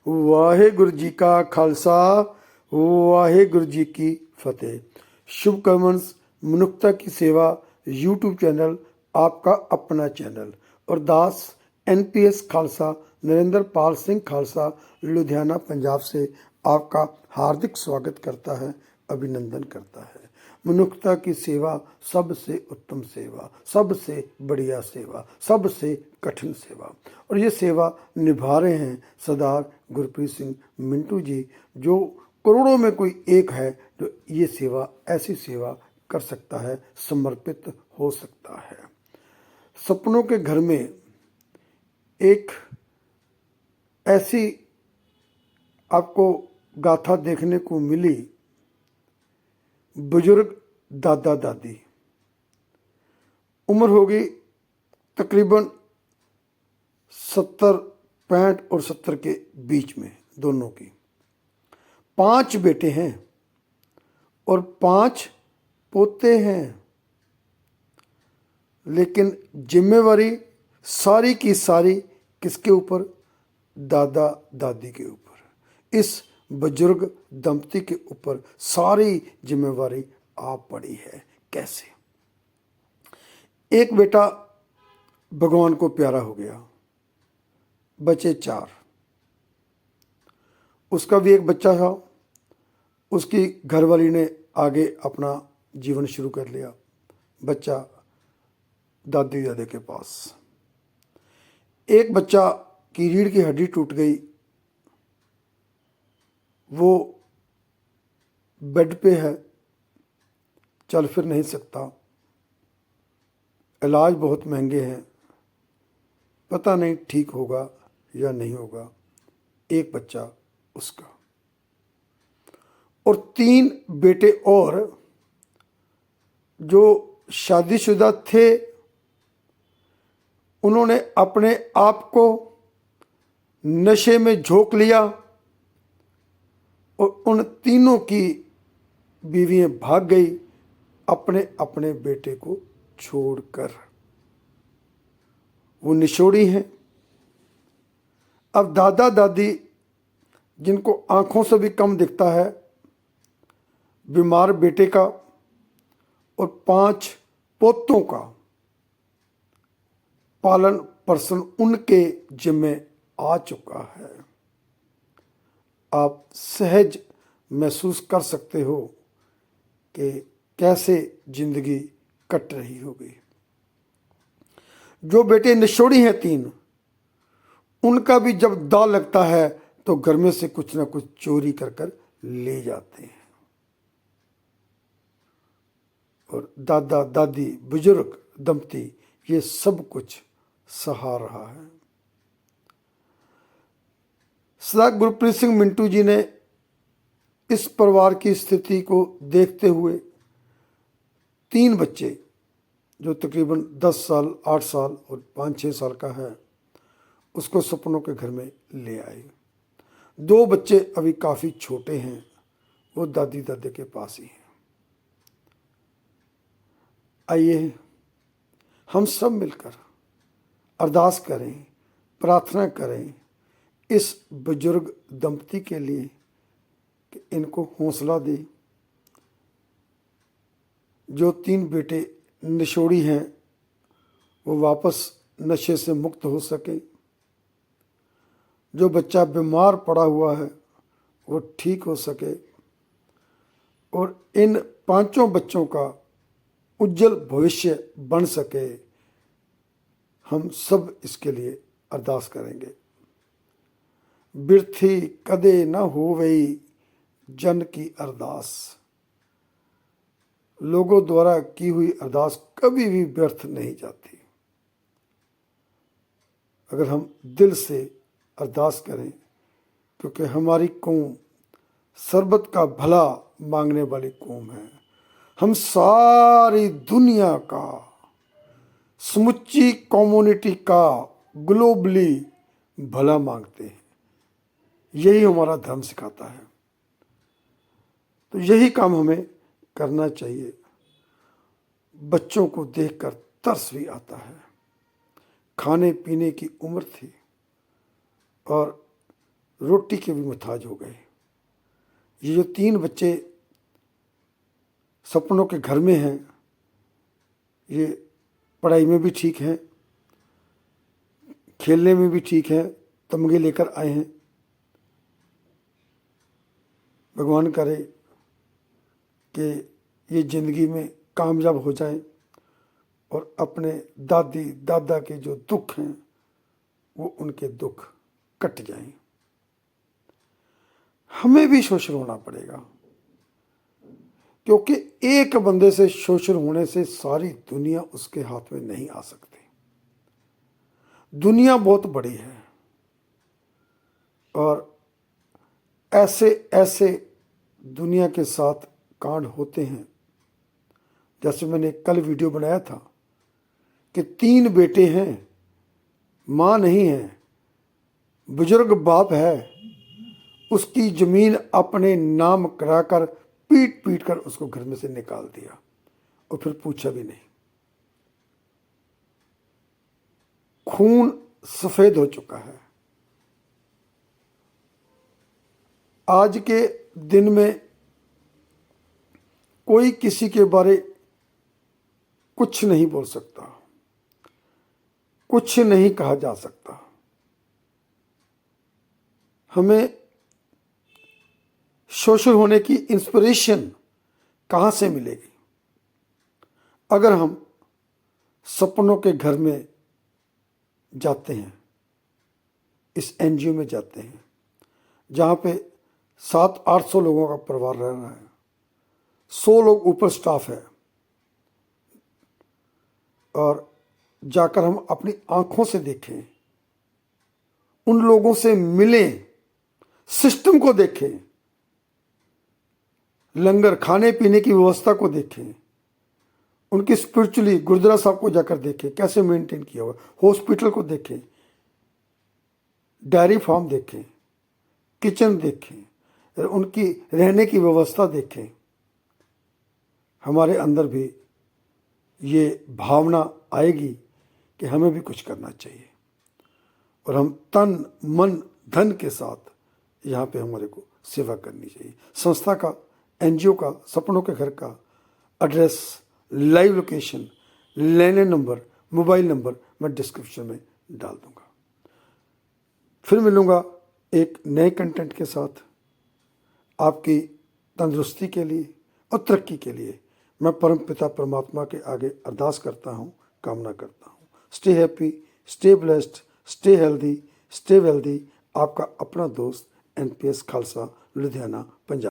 वाहेगुरु जी का खालसा, वाहेगुरु जी की फतेह। शुभ कर्मस मनुष्यता की सेवा यूट्यूब चैनल, आपका अपना चैनल। और दास एनपीएस खालसा नरेंद्र पाल सिंह खालसा लुधियाना पंजाब से आपका हार्दिक स्वागत करता है, अभिनंदन करता है। मनुष्यता की सेवा सबसे उत्तम सेवा, सबसे बढ़िया सेवा, सबसे कठिन सेवा। और ये सेवा निभा रहे हैं सरदार गुरप्रीत सिंह मिंटू जी, जो करोड़ों में कोई एक है जो ये सेवा, ऐसी सेवा कर सकता है, समर्पित हो सकता है। सपनों के घर में एक ऐसी आपको गाथा देखने को मिली, बुजुर्ग दादा दादी, उम्र होगी तकरीबन 70, 65 और 70 के बीच में दोनों की। 5 बेटे हैं और 5 पोते हैं, लेकिन जिम्मेवारी सारी की सारी किसके ऊपर? दादा दादी के ऊपर। इस बुजुर्ग दंपति के ऊपर सारी जिम्मेवारी आ पड़ी है। कैसे? एक बेटा भगवान को प्यारा हो गया, बचे 4। उसका भी एक बच्चा था, उसकी घरवाली ने आगे अपना जीवन शुरू कर लिया, बच्चा दादी दादे के पास। एक बच्चा की रीढ़ की हड्डी टूट गई, वो बेड पे है, चल फिर नहीं सकता, इलाज बहुत महंगे हैं, पता नहीं ठीक होगा या नहीं होगा। एक बच्चा उसका। और 3 बेटे और जो शादीशुदा थे, उन्होंने अपने आप को नशे में झोंक लिया और उन तीनों की बीवियां भाग गई अपने अपने बेटे को छोड़कर। वो निशोड़ी हैं। अब दादा दादी, जिनको आंखों से भी कम दिखता है, बीमार बेटे का और 5 पोतों का पालन पोषण उनके जिम्मे आ चुका है। आप सहज महसूस कर सकते हो कि कैसे जिंदगी कट रही होगी। जो बेटे निशोड़ी हैं 3, उनका भी जब दाव लगता है तो घर में से कुछ ना कुछ चोरी कर कर ले जाते हैं। और दादा दादी बुजुर्ग दंपति ये सब कुछ सहा रहा है। सरदार गुरप्रीत सिंह मिंटू जी ने इस परिवार की स्थिति को देखते हुए 3 बच्चे, जो तकरीबन 10 साल, 8 साल और 5-6 साल का है, उसको सपनों के घर में ले आए। 2 बच्चे अभी काफ़ी छोटे हैं, वो दादी दादे के पास ही हैं। आइए हम सब मिलकर अरदास करें, प्रार्थना करें इस बुजुर्ग दंपति के लिए कि इनको हौसला दे। जो 3 बेटे निशोड़ी हैं वो वापस नशे से मुक्त हो सके। जो बच्चा बीमार पड़ा हुआ है वो ठीक हो सके और इन 5 बच्चों का उज्जवल भविष्य बन सके। हम सब इसके लिए अरदास करेंगे। बिरथी कदे न होवई जन की अरदास। लोगों द्वारा की हुई अरदास कभी भी व्यर्थ नहीं जाती। अगर हम दिल से अरदास करें, क्योंकि हमारी कौम सरबत का भला मांगने वाली कौम है। हम सारी दुनिया का, समुच्ची कम्युनिटी का ग्लोबली भला मांगते हैं। यही हमारा धर्म सिखाता है। तो यही काम हमें करना चाहिए। बच्चों को देखकर तरस भी आता है। खाने पीने की उम्र थी और रोटी के भी मुहताज हो गए। ये जो 3 बच्चे सपनों के घर में हैं, ये पढ़ाई में भी ठीक हैं, खेलने में भी ठीक हैं, तमगे लेकर आए हैं। भगवान करे कि ये ज़िंदगी में कामयाब हो जाएं और अपने दादी दादा के जो दुख हैं वो उनके दुख कट जाएं। हमें भी शोषण होना पड़ेगा, क्योंकि एक बंदे से शोषण होने से सारी दुनिया उसके हाथ में नहीं आ सकती। दुनिया बहुत बड़ी है और ऐसे ऐसे दुनिया के साथ कांड होते हैं। जैसे मैंने कल वीडियो बनाया था कि 3 बेटे हैं, माँ नहीं है, बुजुर्ग बाप है, उसकी ज़मीन अपने नाम कराकर पीट पीट कर उसको घर में से निकाल दिया और फिर पूछा भी नहीं। खून सफ़ेद हो चुका है। आज के दिन में कोई किसी के बारे कुछ नहीं बोल सकता, कुछ नहीं कहा जा सकता। हमें शोषण होने की इंस्पिरेशन कहाँ से मिलेगी? अगर हम सपनों के घर में जाते हैं, इस एनजीओ में जाते हैं जहाँ पे 700-800 लोगों का परिवार रह रहा है, 100 लोग ऊपर स्टाफ है, और जाकर हम अपनी आंखों से देखें, उन लोगों से मिलें, सिस्टम को देखें, लंगर खाने पीने की व्यवस्था को देखें, उनकी स्पिरिचुअली गुरुद्वारा साहब को जाकर देखें कैसे मेंटेन किया हुआ, हॉस्पिटल को देखें, डेयरी फार्म देखें, किचन देखें, उनकी रहने की व्यवस्था देखें। हमारे अंदर भी ये भावना आएगी कि हमें भी कुछ करना चाहिए और हम तन मन धन के साथ यहाँ पे हमारे को सेवा करनी चाहिए। संस्था का, एनजीओ का, सपनों के घर का एड्रेस, लाइव लोकेशन, लेने नंबर, मोबाइल नंबर मैं डिस्क्रिप्शन में डाल दूंगा। फिर मिलूंगा एक नए कंटेंट के साथ। आपकी तंदुरुस्ती के लिए और तरक्की के लिए मैं परम पिता परमात्मा के आगे अरदास करता हूँ, कामना करता हूँ। Stay happy, stay blessed, stay healthy, stay wealthy. आपका अपना दोस्त NPS खालसा, लुधियाना, पंजाब।